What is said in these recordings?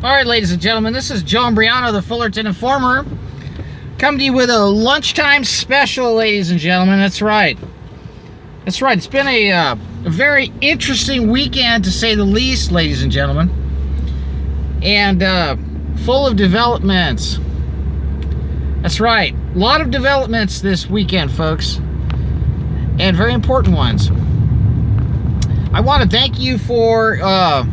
All right, ladies and gentlemen, this is Joe Imbriano, the Fullerton Informer, coming to you with a lunchtime special, ladies and gentlemen. That's right. That's right. It's been a very interesting weekend, to say the least, ladies and gentlemen, and full of developments. That's right. A lot of developments this weekend, folks, and very important ones. I want to thank you for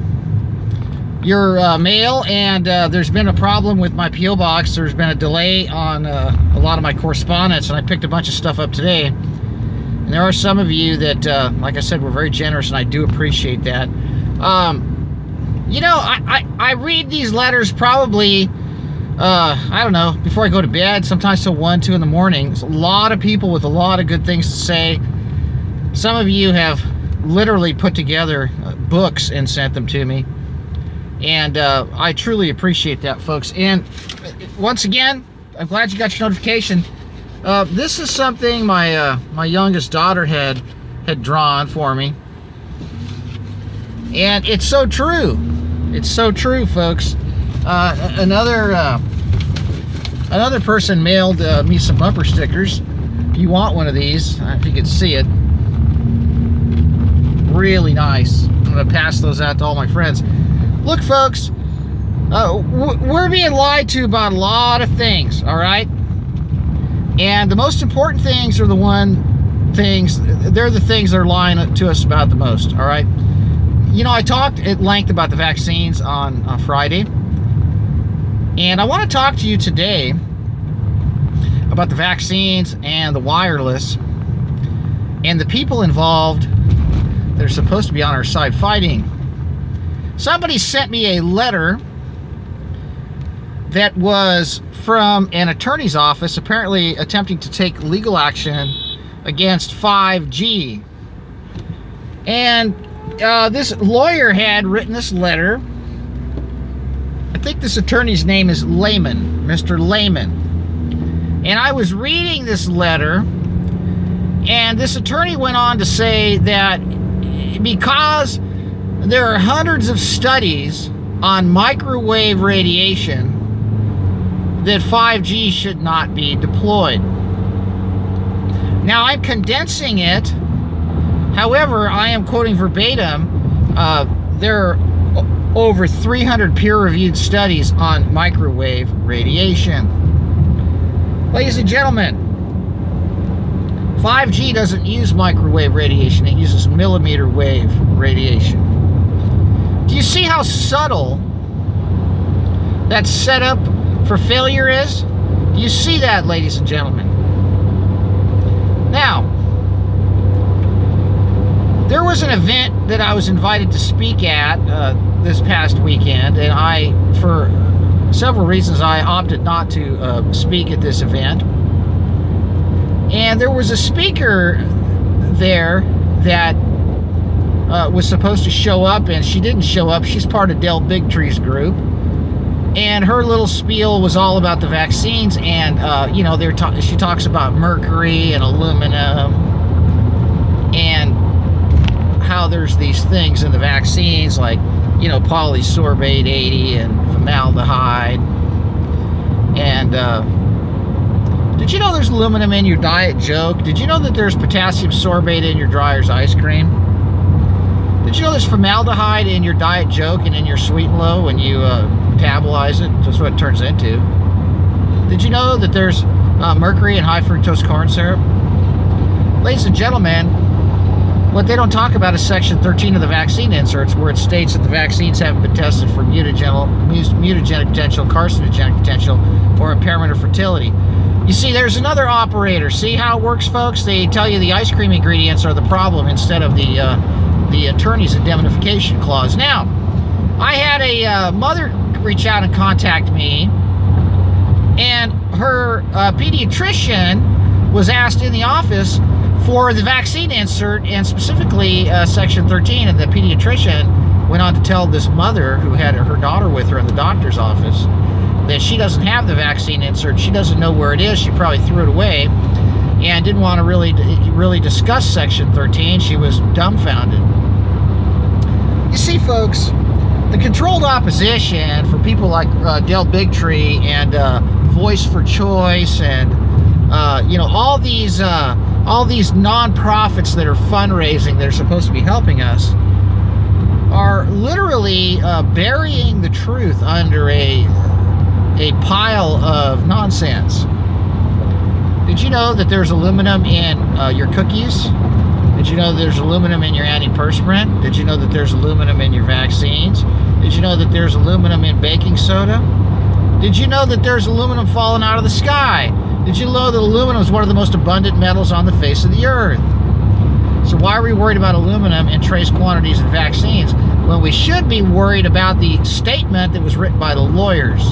your mail, and there's been a problem with my PO box. There's been a delay on a lot of my correspondence, and I picked a bunch of stuff up today. And there are some of you that, like I said, were very generous, and I do appreciate that. You know, I read these letters probably, I don't know, before I go to bed, sometimes till 1, 2 in the morning. There's a lot of people with a lot of good things to say. Some of you have literally put together books and sent them to me. And I truly appreciate that, folks. And once again, I'm glad you got your notification. This is something my my youngest daughter had drawn for me, and it's so true. It's so true, folks. Another person mailed me some bumper stickers. If you want one of these, if you can see it, really nice. I'm gonna pass those out to all my friends. Look, folks, we're being lied to about a lot of things, all right? And the most important things are the they're the things that are lying to us about the most, all right? You know, I talked at length about the vaccines on Friday, and I want to talk to you today about the vaccines and the wireless and the people involved that are supposed to be on our side fighting. Somebody sent me a letter that was from an attorney's office, apparently attempting to take legal action against 5G. And this lawyer had written this letter. I think this attorney's name is Lehman, Mr. Lehman. And I was reading this letter, and this attorney went on to say that because there are hundreds of studies on microwave radiation, that 5G should not be deployed. Now, I'm condensing it. However, I am quoting verbatim. There are over 300 peer-reviewed studies on microwave radiation. Ladies and gentlemen, 5G doesn't use microwave radiation. It uses millimeter wave radiation. Do you see how subtle that setup for failure is? Do you see that, ladies and gentlemen? Now, there was an event that I was invited to speak at this past weekend, and for several reasons, I opted not to speak at this event. And there was a speaker there that was supposed to show up, and she didn't show up. She's part of Del Bigtree's group, and her little spiel was all about the vaccines. And you know, she talks about mercury and aluminum, and how there's these things in the vaccines, like, you know, polysorbate 80 and formaldehyde. And did you know there's aluminum in your Diet Joke? Did you know that there's potassium sorbate in your Dreyer's ice cream? Did you know there's formaldehyde in your Diet Joke and in your Sweet and Low when you metabolize it? That's what it turns into. Did you know that there's mercury in high fructose corn syrup? Ladies and gentlemen, what they don't talk about is Section 13 of the vaccine inserts, where it states that the vaccines haven't been tested for mutagenic potential, carcinogenic potential, or impairment of fertility. You see, there's another operator. See how it works, folks? They tell you the ice cream ingredients are the problem instead of the attorney's indemnification clause. Now, I had a mother reach out and contact me, and her pediatrician was asked in the office for the vaccine insert, and specifically Section 13, and the pediatrician went on to tell this mother who had her daughter with her in the doctor's office that she doesn't have the vaccine insert. She doesn't know where it is. She probably threw it away and didn't want to really discuss Section 13. She was dumbfounded. You see, folks, the controlled opposition for people like Del Bigtree and Voice for Choice and all these nonprofits that are fundraising, that are supposed to be helping us, are literally burying the truth under a pile of nonsense. Did you know that there's aluminum in your cookies? Did you know that there's aluminum in your antiperspirant? Did you know that there's aluminum in your vaccines? Did you know that there's aluminum in baking soda? Did you know that there's aluminum falling out of the sky? Did you know that aluminum is one of the most abundant metals on the face of the earth? So why are we worried about aluminum in trace quantities in vaccines when we should be worried about the statement that was written by the lawyers?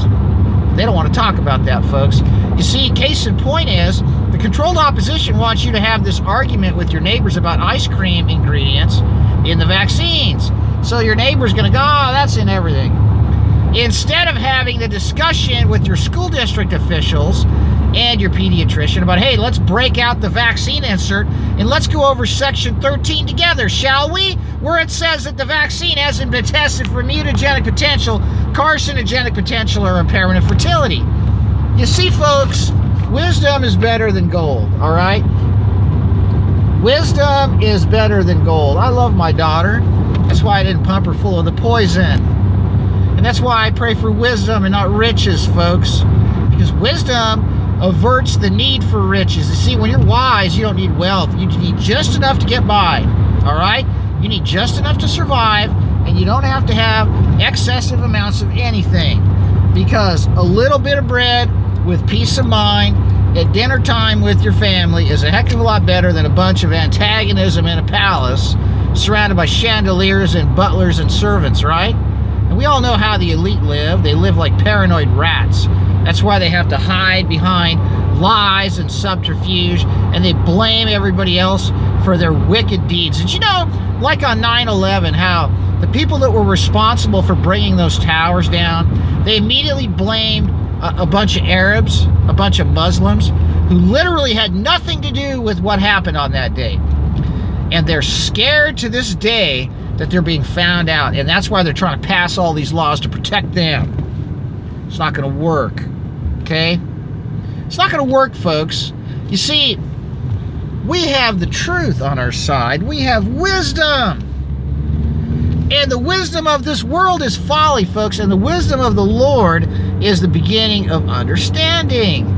They don't want to talk about that, folks. You see, case in point is, the controlled opposition wants you to have this argument with your neighbors about ice cream ingredients in the vaccines. So your neighbor's going to go, oh, that's in everything. Instead of having the discussion with your school district officials and your pediatrician about, hey, let's break out the vaccine insert and let's go over section 13 together, shall we? Where it says that the vaccine hasn't been tested for mutagenic potential, carcinogenic potential, or impairment of fertility. You see, folks, wisdom is better than gold, all right? Wisdom is better than gold. I love my daughter. That's why I didn't pump her full of the poison. And that's why I pray for wisdom and not riches, folks. Because wisdom averts the need for riches. You see, when you're wise, you don't need wealth. You need just enough to get by, all right? You need just enough to survive, and you don't have to have excessive amounts of anything. Because a little bit of bread with peace of mind at dinner time with your family is a heck of a lot better than a bunch of antagonism in a palace surrounded by chandeliers and butlers and servants, right? And we all know how the elite live. They live like paranoid rats. That's why they have to hide behind lies and subterfuge, and they blame everybody else for their wicked deeds. Did you know, like on 9/11, how the people that were responsible for bringing those towers down, they immediately blamed a bunch of Arabs, a bunch of Muslims, who literally had nothing to do with what happened on that day. And they're scared to this day that they're being found out, and that's why they're trying to pass all these laws to protect them. It's not going to work, okay? It's not going to work, folks. You see, we have the truth on our side. We have wisdom. And the wisdom of this world is folly, folks, and the wisdom of the Lord is the beginning of understanding.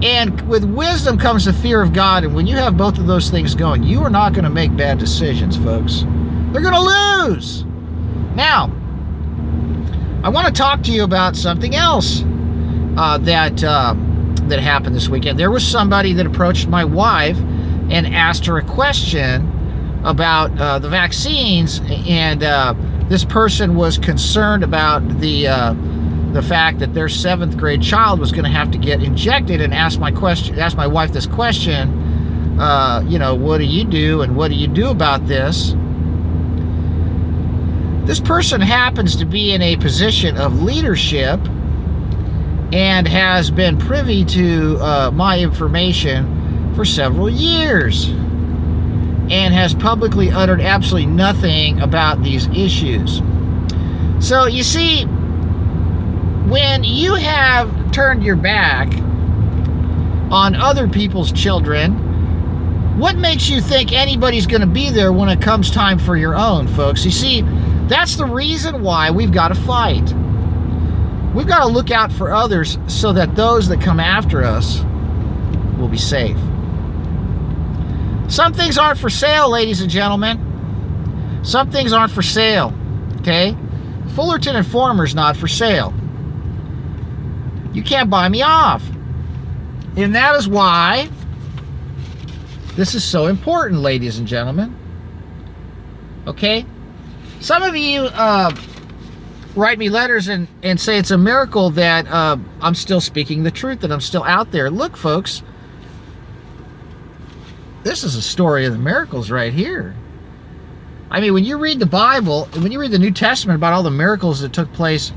And with wisdom comes the fear of God, and when you have both of those things going, you are not going to make bad decisions, folks. They're going to lose. Now, I want to talk to you about something else that happened this weekend. There was somebody that approached my wife and asked her a question about the vaccines, and this person was concerned about the fact that their 7th grade child was going to have to get injected, and asked my wife this question, what do you do, and what do you do about this? This person happens to be in a position of leadership and has been privy to my information for several years and has publicly uttered absolutely nothing about these issues. So you see, when you have turned your back on other people's children, what makes you think anybody's going to be there when it comes time for your own, folks? You see, that's the reason why we've got to fight. We've got to look out for others so that those that come after us will be safe. Some things aren't for sale, ladies and gentlemen. Some things aren't for sale, okay? Fullerton Informer's not for sale. You can't buy me off. And that is why this is so important, ladies and gentlemen. Okay? Some of you write me letters and say it's a miracle that I'm still speaking the truth, that I'm still out there. Look, folks, this is a story of the miracles right here. I mean, when you read the Bible, when you read the New Testament about all the miracles that took place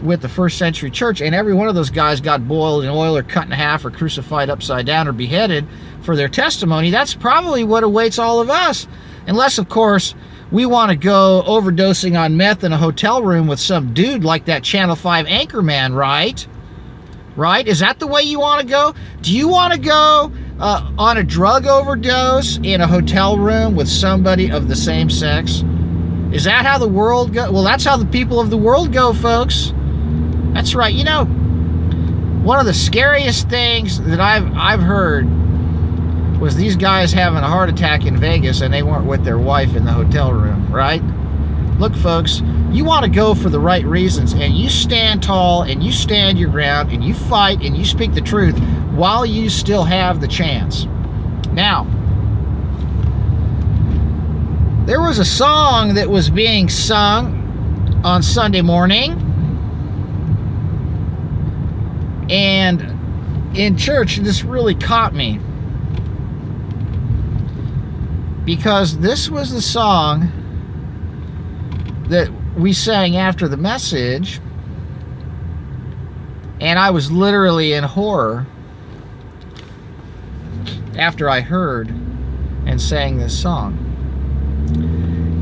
with the first century church, and every one of those guys got boiled in oil or cut in half or crucified upside down or beheaded for their testimony, that's probably what awaits all of us. Unless, of course, we want to go overdosing on meth in a hotel room with some dude like that Channel 5 anchorman, right? Right? Is that the way you want to go? Do you want to go on a drug overdose in a hotel room with somebody of the same sex? Is that how the world goes? Well, that's how the people of the world go, folks. That's right. You know, one of the scariest things that I've heard was these guys having a heart attack in Vegas and they weren't with their wife in the hotel room, right? Look, folks, you want to go for the right reasons, and you stand tall and you stand your ground and you fight and you speak the truth while you still have the chance. Now, there was a song that was being sung on Sunday morning, and in church, this really caught me, because this was the song that we sang after the message, and I was literally in horror after I heard and sang this song.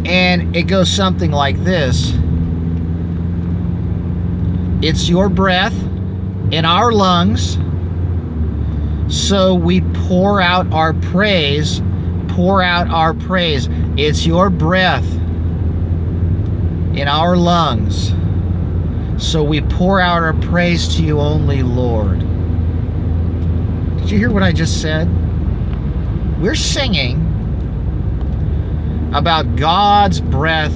And it goes something like this: it's your breath in our lungs, so we pour out our praise, pour out our praise. It's your breath in our lungs, so we pour out our praise to you only, Lord. Did you hear what I just said? We're singing about God's breath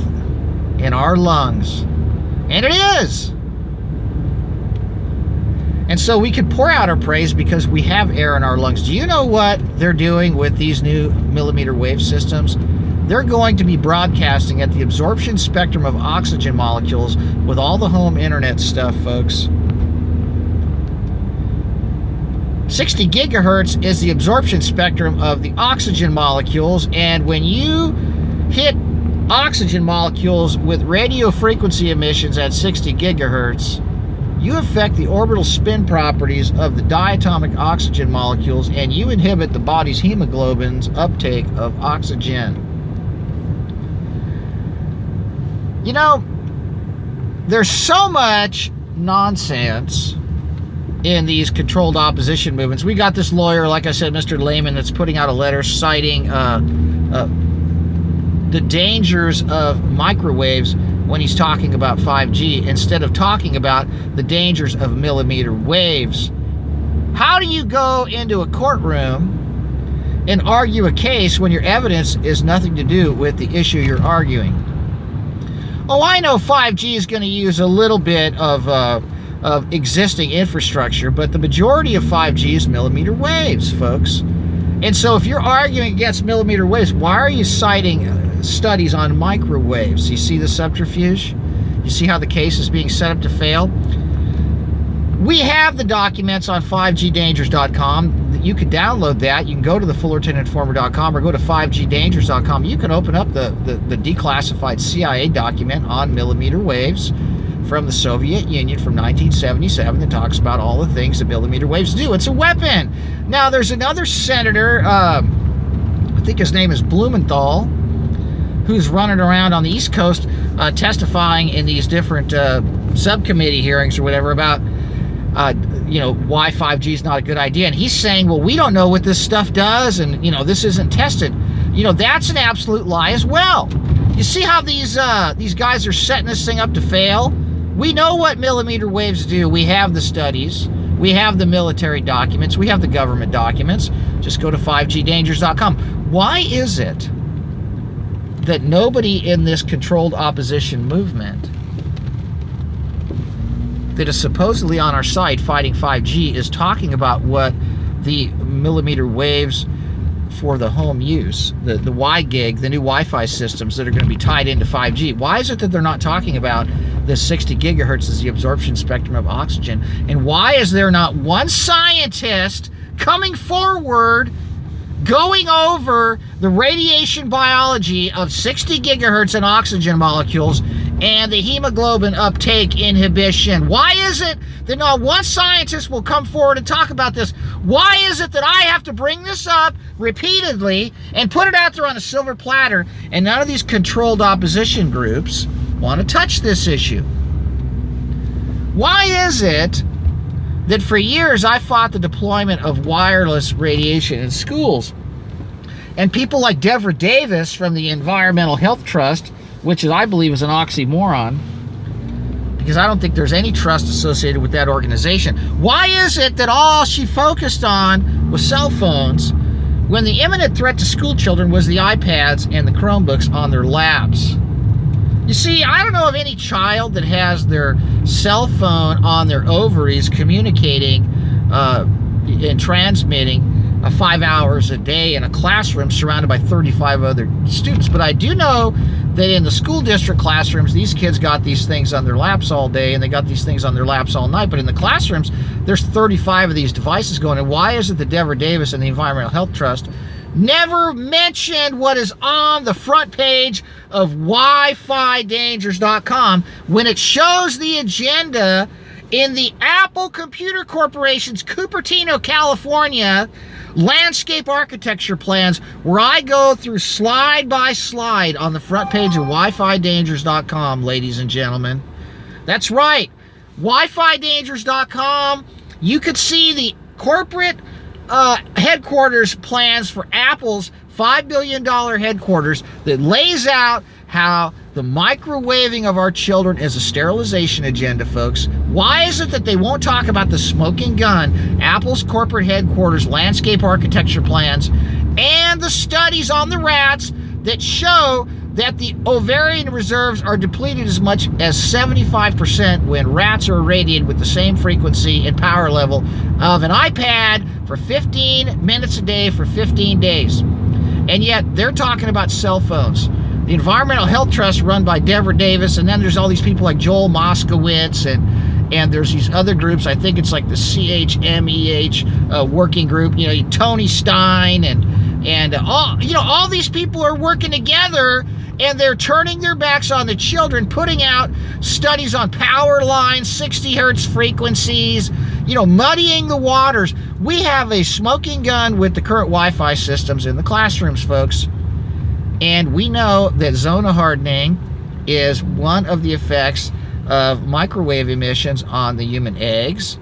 in our lungs, and it is. And so we can pour out our praise because we have air in our lungs. Do you know what they're doing with these new millimeter wave systems? They're going to be broadcasting at the absorption spectrum of oxygen molecules with all the home internet stuff, folks. 60 gigahertz is the absorption spectrum of the oxygen molecules, and when you hit oxygen molecules with radio frequency emissions at 60 gigahertz, you affect the orbital spin properties of the diatomic oxygen molecules, and you inhibit the body's hemoglobin's uptake of oxygen. You know, there's so much nonsense in these controlled opposition movements. We got this lawyer, like I said, Mr. Lehman, that's putting out a letter citing the dangers of microwaves when he's talking about 5G, instead of talking about the dangers of millimeter waves. How do you go into a courtroom and argue a case when your evidence is nothing to do with the issue you're arguing? Oh, I know 5G is going to use a little bit of existing infrastructure, but the majority of 5G is millimeter waves, folks. And so if you're arguing against millimeter waves, why are you citing studies on microwaves? You see the subterfuge? You see how the case is being set up to fail? We have the documents on 5gdangers.com. You can download that. You can go to the FullertonInformer.com or go to 5gdangers.com. You can open up the declassified CIA document on millimeter waves from the Soviet Union from 1977 that talks about all the things that millimeter waves do. It's a weapon. Now, there's another senator, I think his name is Blumenthal, who's running around on the East Coast testifying in these different subcommittee hearings or whatever about why 5G is not a good idea. And he's saying, well, we don't know what this stuff does, and, this isn't tested. That's an absolute lie as well. You see how these guys are setting this thing up to fail? We know what millimeter waves do. We have the studies. We have the military documents. We have the government documents. Just go to 5gdangers.com. Why is it that nobody in this controlled opposition movement that is supposedly on our side fighting 5G is talking about what the millimeter waves for the home use, the WiGig, the new Wi-Fi systems that are going to be tied into 5G? Why is it that they're not talking about the 60 gigahertz as the absorption spectrum of oxygen? And why is there not one scientist coming forward going over the radiation biology of 60 gigahertz and oxygen molecules and the hemoglobin uptake inhibition. Why is it that not one scientist will come forward and talk about this? Why is it that I have to bring this up repeatedly and put it out there on a silver platter, and none of these controlled opposition groups want to touch this issue? Why is it that for years I fought the deployment of wireless radiation in schools, and people like Deborah Davis from the Environmental Health Trust, which I believe is an oxymoron, because I don't think there's any trust associated with that organization. Why is it that all she focused on was cell phones when the imminent threat to school children was the iPads and the Chromebooks on their laps? You see, I don't know of any child that has their cell phone on their ovaries communicating and transmitting 5 hours a day in a classroom surrounded by 35 other students. But I do know that in the school district classrooms, these kids got these things on their laps all day, and they got these things on their laps all night. But in the classrooms, there's 35 of these devices going. And why is it that Deborah Davis and the Environmental Health Trust never mentioned what is on the front page of WiFiDangers.com when it shows the agenda in the Apple Computer Corporation's Cupertino, California landscape architecture plans, where I go through slide by slide on the front page of WiFiDangers.com, ladies and gentlemen. That's right, WiFiDangers.com. You could see the corporate headquarters plans for Apple's $5 billion headquarters that lays out how the microwaving of our children is a sterilization agenda, folks. Why is it that they won't talk about the smoking gun, Apple's corporate headquarters landscape architecture plans, and the studies on the rats that show that the ovarian reserves are depleted as much as 75% when rats are irradiated with the same frequency and power level of an iPad for 15 minutes a day for 15 days? And yet they're talking about cell phones. The Environmental Health Trust, run by Deborah Davis, and then there's all these people like Joel Moskowitz, and there's these other groups. I think it's like the CHMEH working group. You know, Tony Stein and all these people are working together, and they're turning their backs on the children, putting out studies on power lines, 60 hertz frequencies, muddying the waters. We have a smoking gun with the current Wi-Fi systems in the classrooms, folks. And we know that zona hardening is one of the effects of microwave emissions on the human eggs.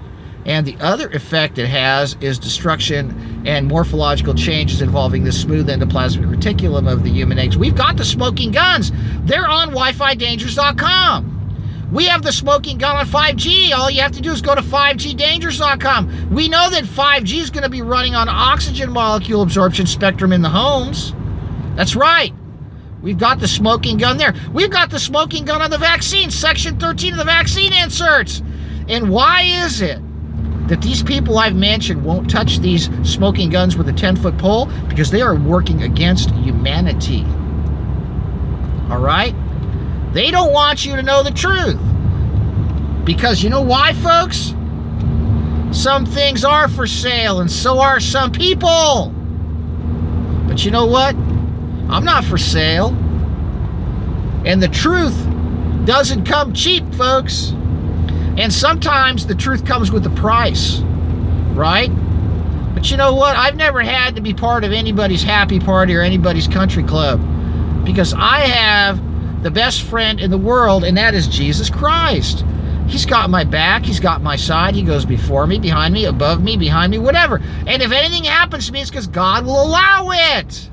And the other effect it has is destruction and morphological changes involving the smooth endoplasmic reticulum of the human eggs. We've got the smoking guns. They're on WiFiDangers.com. We have the smoking gun on 5G. All you have to do is go to 5GDangers.com. We know that 5G is going to be running on oxygen molecule absorption spectrum in the homes. That's right. We've got the smoking gun there. We've got the smoking gun on the vaccine, Section 13 of the vaccine inserts. And why is it that these people I've mentioned won't touch these smoking guns with a 10-foot pole? Because they are working against humanity. All right? They don't want you to know the truth. Because you know why, folks? Some things are for sale, and so are some people. But you know what? I'm not for sale. And the truth doesn't come cheap, folks. And sometimes the truth comes with a price, right? But you know what? I've never had to be part of anybody's happy party or anybody's country club, because I have the best friend in the world, and that is Jesus Christ. He's got my back. He's got my side. He goes before me, behind me, above me, behind me, whatever. And if anything happens to me, it's because God will allow it.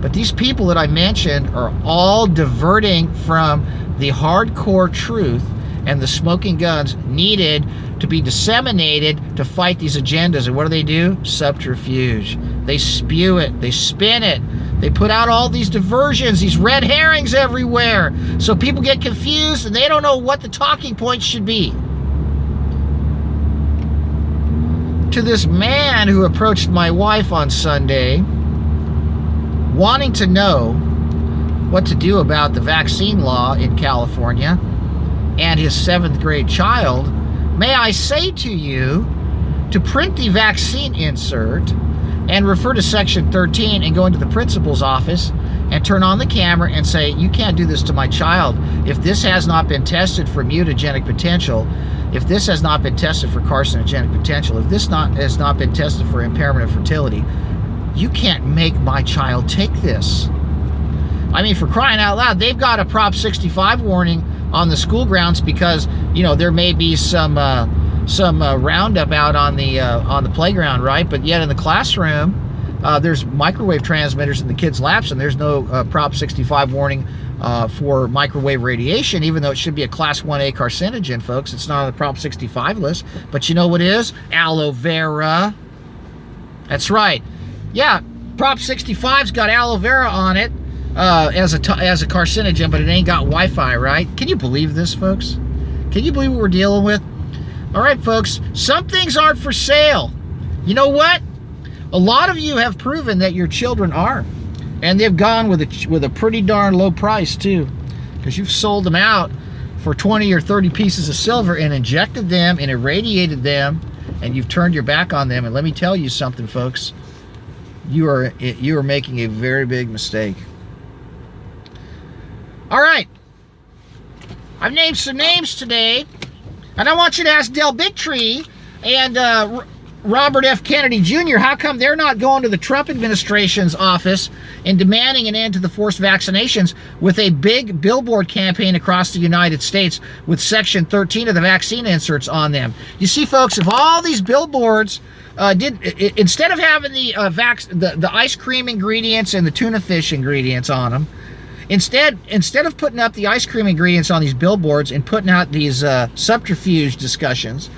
But these people that I mentioned are all diverting from the hardcore truth and the smoking guns needed to be disseminated to fight these agendas. And what do? Subterfuge. They spew it. They spin it. They put out all these diversions, these red herrings everywhere. So people get confused and they don't know what the talking points should be. To this man who approached my wife on Sunday, wanting to know what to do about the vaccine law in California and his 7th grade child, may I say to you to print the vaccine insert and refer to Section 13 and go into the principal's office and turn on the camera and say, you can't do this to my child. If this has not been tested for mutagenic potential, if this has not been tested for carcinogenic potential, if this has not been tested for impairment of fertility, you can't make my child take this. I mean, for crying out loud, they've got a Prop 65 warning on the school grounds because, you know, there may be some roundup out on the playground, right? But yet in the classroom, there's microwave transmitters in the kids' laps, and there's no Prop 65 warning for microwave radiation, even though it should be a Class 1A carcinogen, folks. It's not on the Prop 65 list. But you know what it is? Aloe vera. That's right. Yeah, Prop 65's got aloe vera on it as a carcinogen, but it ain't got Wi-Fi, right? Can you believe this, folks? Can you believe what we're dealing with? All right, folks, some things aren't for sale. You know what? A lot of you have proven that your children are. And they've gone with a pretty darn low price, too. Because you've sold them out for 20 or 30 pieces of silver and injected them and irradiated them, and you've turned your back on them. And let me tell you something, folks. You are making a very big mistake. All right. I've named some names today. And I want you to ask Del Bigtree and Robert F. Kennedy Jr. how come they're not going to the Trump administration's office and demanding an end to the forced vaccinations with a big billboard campaign across the United States with Section 13 of the vaccine inserts on them. You see, folks, if all these billboards instead of having the ice cream ingredients and the tuna fish ingredients on them, Instead of putting up the ice cream ingredients on these billboards and putting out these subterfuge discussions,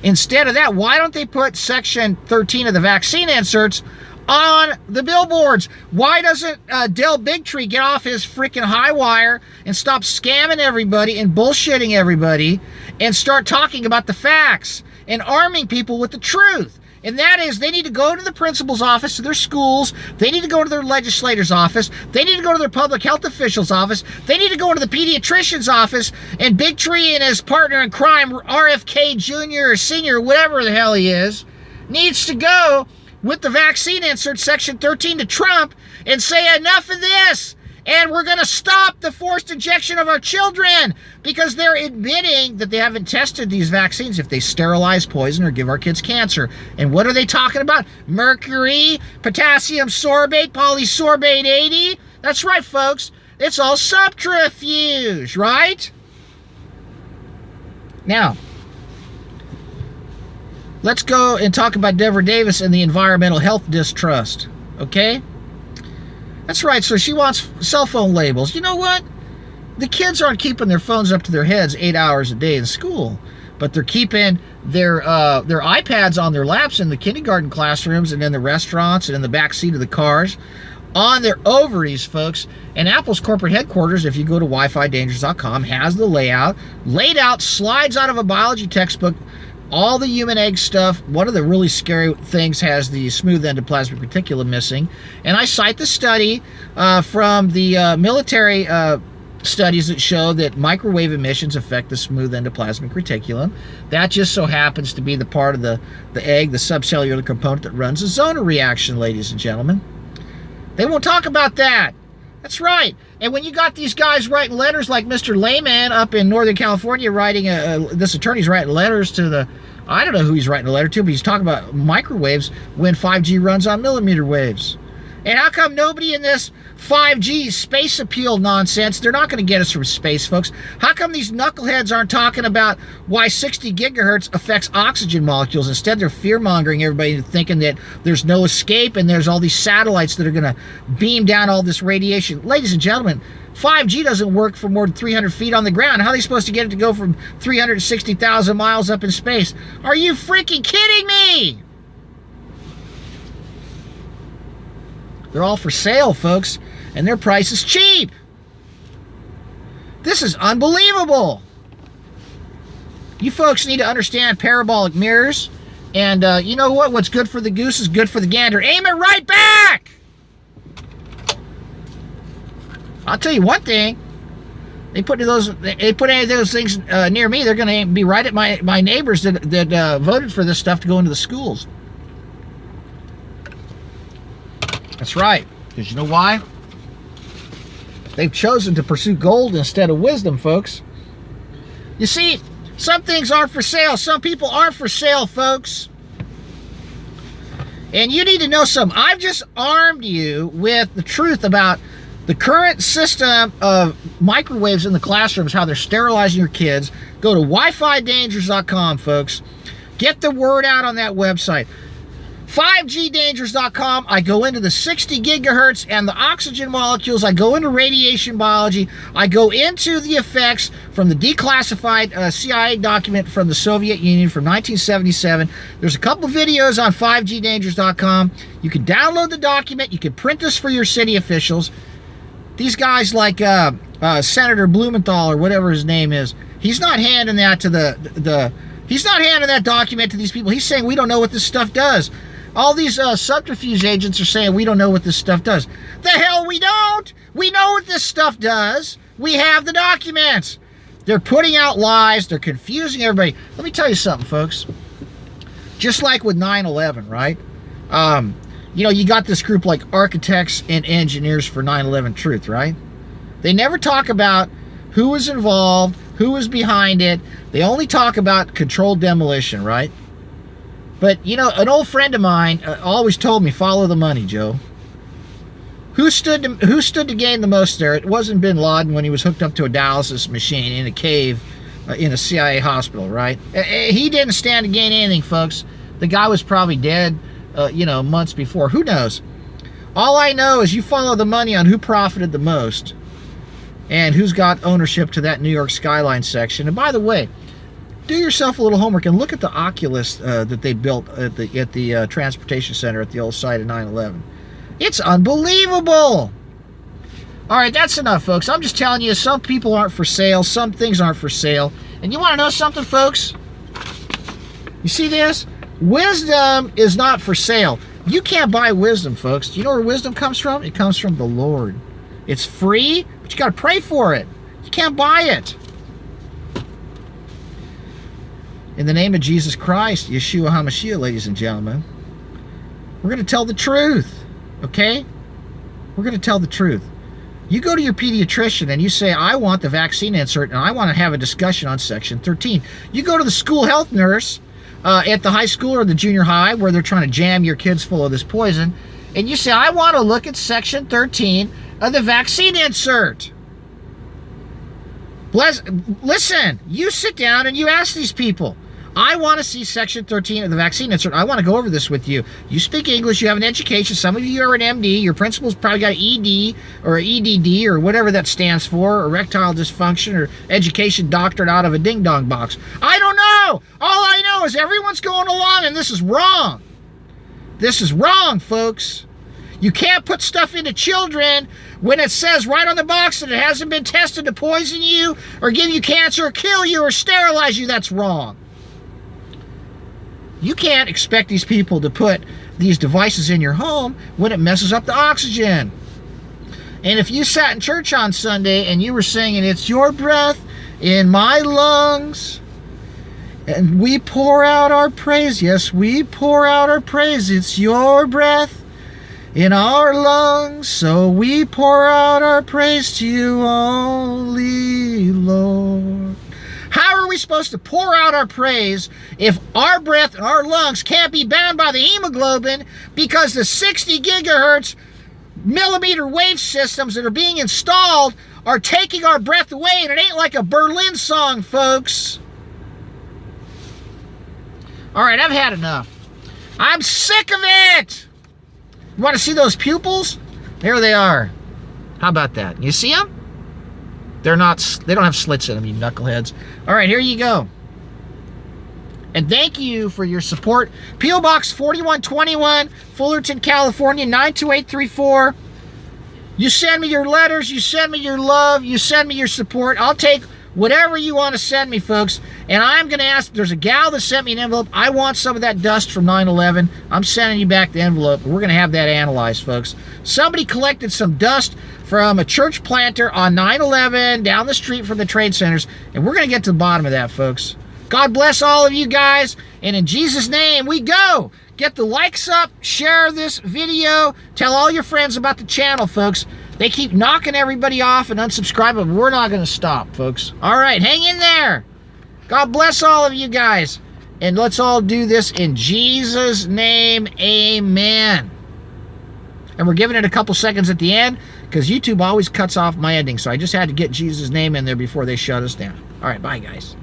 instead of that, why don't they put Section 13 of the vaccine inserts on the billboards? Why doesn't Del Bigtree get off his freaking high wire and stop scamming everybody and bullshitting everybody and start talking about the facts and arming people with the truth? And that is, they need to go to the principal's office, to their schools. They need to go to their legislator's office. They need to go to their public health official's office. They need to go to the pediatrician's office. And Bigtree and his partner in crime, RFK Jr. or Sr., whatever the hell he is, needs to go with the vaccine insert Section 13 to Trump and say, enough of this. And we're going to stop the forced injection of our children, because they're admitting that they haven't tested these vaccines if they sterilize, poison, or give our kids cancer. And what are they talking about? Mercury, potassium sorbate, polysorbate 80? That's right, folks. It's all subterfuge, right? Now, let's go and talk about Deborah Davis and the environmental health distrust, okay? That's right, so she wants cell phone labels. You know what? The kids aren't keeping their phones up to their heads 8 hours a day in school, but they're keeping their iPads on their laps in the kindergarten classrooms and in the restaurants and in the back seat of the cars on their ovaries, folks. And Apple's corporate headquarters, if you go to WiFiDangers.com, has the laid out, slides out of a biology textbook, all the human egg stuff. One of the really scary things has the smooth endoplasmic reticulum missing. And I cite the study from the military studies that show that microwave emissions affect the smooth endoplasmic reticulum. That just so happens to be the part of the egg, the subcellular component that runs the Zona reaction, ladies and gentlemen. They won't talk about that. That's right. And when you got these guys writing letters like Mr. Layman up in Northern California writing, this attorney's writing letters to the, I don't know who he's writing a letter to, but he's talking about microwaves when 5G runs on millimeter waves. And how come nobody in this 5G space appeal nonsense, they're not going to get us from space, folks. How come these knuckleheads aren't talking about why 60 gigahertz affects oxygen molecules? Instead, they're fear-mongering everybody into thinking that there's no escape and there's all these satellites that are going to beam down all this radiation. Ladies and gentlemen, 5G doesn't work for more than 300 feet on the ground. How are they supposed to get it to go from 360,000 miles up in space? Are you freaking kidding me? They're all for sale, folks, and their price is cheap. This is unbelievable. You folks need to understand parabolic mirrors, and you know what? What's good for the goose is good for the gander. Aim it right back! I'll tell you one thing. They put any of those things near me, they're going to be right at my neighbors that voted for this stuff to go into the schools. That's right. Because you know why? They've chosen to pursue gold instead of wisdom, folks. You see, some things aren't for sale. Some people aren't for sale, folks. And you need to know something. I've just armed you with the truth about the current system of microwaves in the classrooms, how they're sterilizing your kids. Go to WiFiDangers.com, folks. Get the word out on that website. 5GDangers.com, I go into the 60 gigahertz and the oxygen molecules. I go into radiation biology. I go into the effects from the declassified CIA document from the Soviet Union from 1977. There's a couple videos on 5GDangers.com. You can download the document. You can print this for your city officials. These guys like Senator Blumenthal or whatever his name is, he's not handing that to he's not handing that document to these people. He's saying we don't know what this stuff does. All these subterfuge agents are saying we don't know what this stuff does. The hell we don't! We know what this stuff does. We have the documents. They're putting out lies. They're confusing everybody. Let me tell you something, folks. Just like with 9/11, right? You know, you got this group like Architects and Engineers for 9/11 Truth, right? They never talk about who was involved, who was behind it. They only talk about controlled demolition, right? But, you know, an old friend of mine always told me, follow the money, Joe. Who stood to gain the most there? It wasn't bin Laden when he was hooked up to a dialysis machine in a cave in a CIA hospital, right? He didn't stand to gain anything, folks. The guy was probably dead, you know, months before. Who knows? All I know is you follow the money on who profited the most and who's got ownership to that New York skyline section. And by the way, do yourself a little homework and look at the Oculus that they built at the transportation center at the old site of 9/11. It's unbelievable. All right, that's enough, folks. I'm just telling you, some people aren't for sale. Some things aren't for sale. And you want to know something, folks? You see this? Wisdom is not for sale. You can't buy wisdom, folks. Do you know where wisdom comes from? It comes from the Lord. It's free, but you got to pray for it. You can't buy it. In the name of Jesus Christ, Yeshua HaMashiach, ladies and gentlemen, we're going to tell the truth, okay? We're going to tell the truth. You go to your pediatrician and you say, I want the vaccine insert and I want to have a discussion on Section 13. You go to the school health nurse at the high school or the junior high where they're trying to jam your kids full of this poison, and you say, I want to look at Section 13 of the vaccine insert. Listen, you sit down and you ask these people, I want to see Section 13 of the vaccine insert. I want to go over this with you. You speak English. You have an education. Some of you are an MD. Your principal's probably got an ED or EDD or whatever that stands for, erectile dysfunction or education doctorate out of a ding-dong box. I don't know. All I know is everyone's going along, and this is wrong. This is wrong, folks. You can't put stuff into children when it says right on the box that it hasn't been tested to poison you or give you cancer or kill you or sterilize you. That's wrong. You can't expect these people to put these devices in your home when it messes up the oxygen. And if you sat in church on Sunday and you were singing, it's your breath in my lungs, and we pour out our praise. Yes, we pour out our praise. It's your breath in our lungs, so we pour out our praise to you only, Lord. How are we supposed to pour out our praise if our breath and our lungs can't be bound by the hemoglobin because the 60 gigahertz millimeter wave systems that are being installed are taking our breath away, and it ain't like a Berlin song, folks. All right, I've had enough. I'm sick of it. You want to see those pupils? There they are. How about that? You see them? They don't have slits in them, you knuckleheads. All right, here you go. And thank you for your support. P.O. Box 4121, Fullerton, California, 92834. You send me your letters, you send me your love, you send me your support. I'll take whatever you want to send me, folks. And I'm going to ask, there's a gal that sent me an envelope. I want some of that dust from 9/11. I'm sending you back the envelope. We're going to have that analyzed, folks. Somebody collected some dust from a church planter on 9/11 down the street from the trade centers, and we're going to get to the bottom of that, folks. God bless all of you guys, and in Jesus' name we go. Get the likes up, share this video, tell all your friends about the channel, folks. They keep knocking everybody off and unsubscribing, but we're not going to stop, folks. All right, hang in there. God bless all of you guys. And let's all do this in Jesus' name, amen. And we're giving it a couple seconds at the end because YouTube always cuts off my ending. So I just had to get Jesus' name in there before they shut us down. All right, bye, guys.